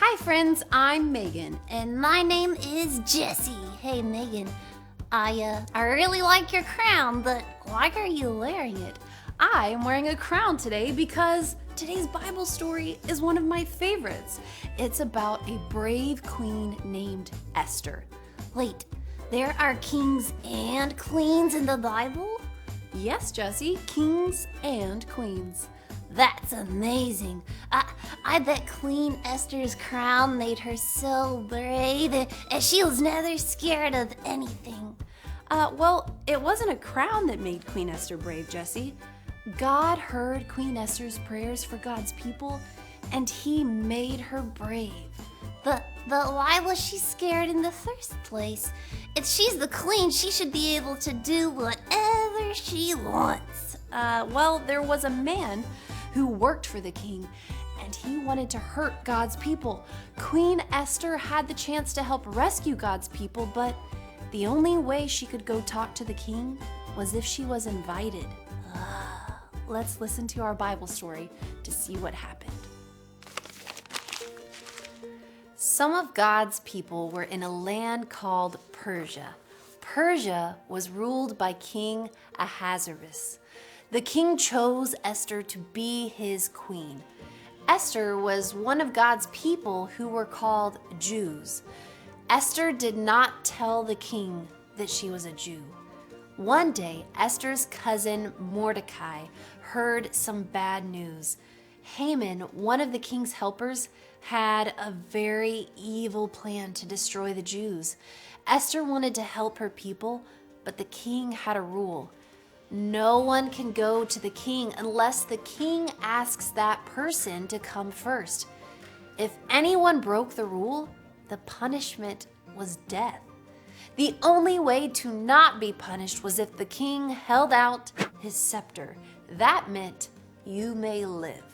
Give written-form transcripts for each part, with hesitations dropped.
Hi friends, I'm Megan. And my name is Jessie. Hey Megan, I really like your crown, but why are you wearing it? I am wearing a crown today because today's Bible story is one of my favorites. It's about a brave queen named Esther. Wait, there are kings and queens in the Bible? Yes, Jessie, kings and queens. That's amazing. I bet Queen Esther's crown made her so brave and she was never scared of anything. Well, it wasn't a crown that made Queen Esther brave, Jessie. God heard Queen Esther's prayers for God's people, and he made her brave. But why was she scared in the first place? If she's the queen, she should be able to do whatever she wants. Well, there was a man who worked for the king, and he wanted to hurt God's people. Queen Esther had the chance to help rescue God's people, but the only way she could go talk to the king was if she was invited. Let's listen to our Bible story to see what happened. Some of God's people were in a land called Persia. Persia was ruled by King Ahasuerus. The king chose Esther to be his queen. Esther was one of God's people who were called Jews. Esther did not tell the king that she was a Jew. One day, Esther's cousin Mordecai heard some bad news. Haman, one of the king's helpers, had a very evil plan to destroy the Jews. Esther wanted to help her people, but the king had a rule. No one can go to the king unless the king asks that person to come first. If anyone broke the rule, the punishment was death. The only way to not be punished was if the king held out his scepter. That meant you may live.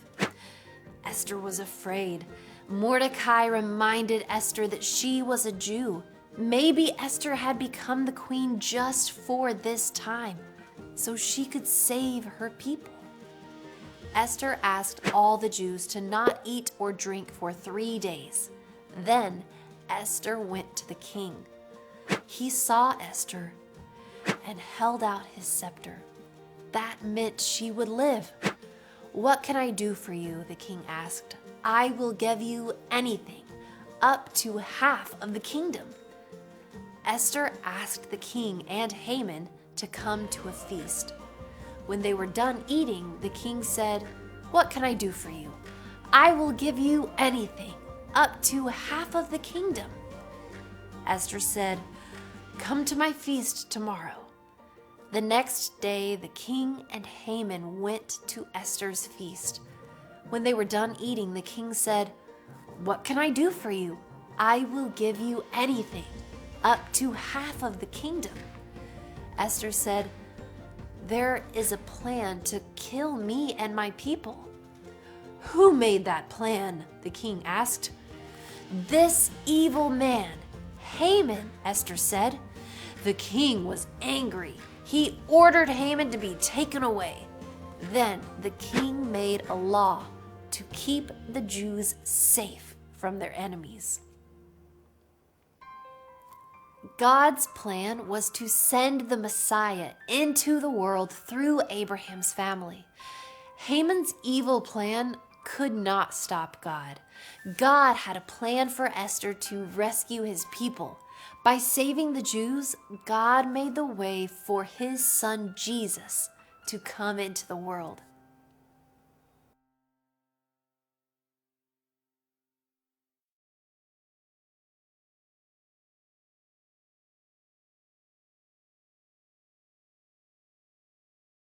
Esther was afraid. Mordecai reminded Esther that she was a Jew. Maybe Esther had become the queen just for this time, so she could save her people. Esther asked all the Jews to not eat or drink for 3 days. Then Esther went to the king. He saw Esther and held out his scepter. That meant she would live. "What can I do for you?" the king asked. "I will give you anything, up to half of the kingdom." Esther asked the king and Haman to come to a feast. When they were done eating, the king said, "What can I do for you? I will give you anything, up to half of the kingdom." Esther said, "Come to my feast tomorrow." The next day, the king and Haman went to Esther's feast. When they were done eating, the king said, "What can I do for you? I will give you anything, up to half of the kingdom." Esther said, "There is a plan to kill me and my people." "Who made that plan?" the king asked. "This evil man, Haman," Esther said. The king was angry. He ordered Haman to be taken away. Then the king made a law to keep the Jews safe from their enemies. God's plan was to send the Messiah into the world through Abraham's family. Haman's evil plan could not stop God. God had a plan for Esther to rescue his people. By saving the Jews, God made the way for his son Jesus to come into the world.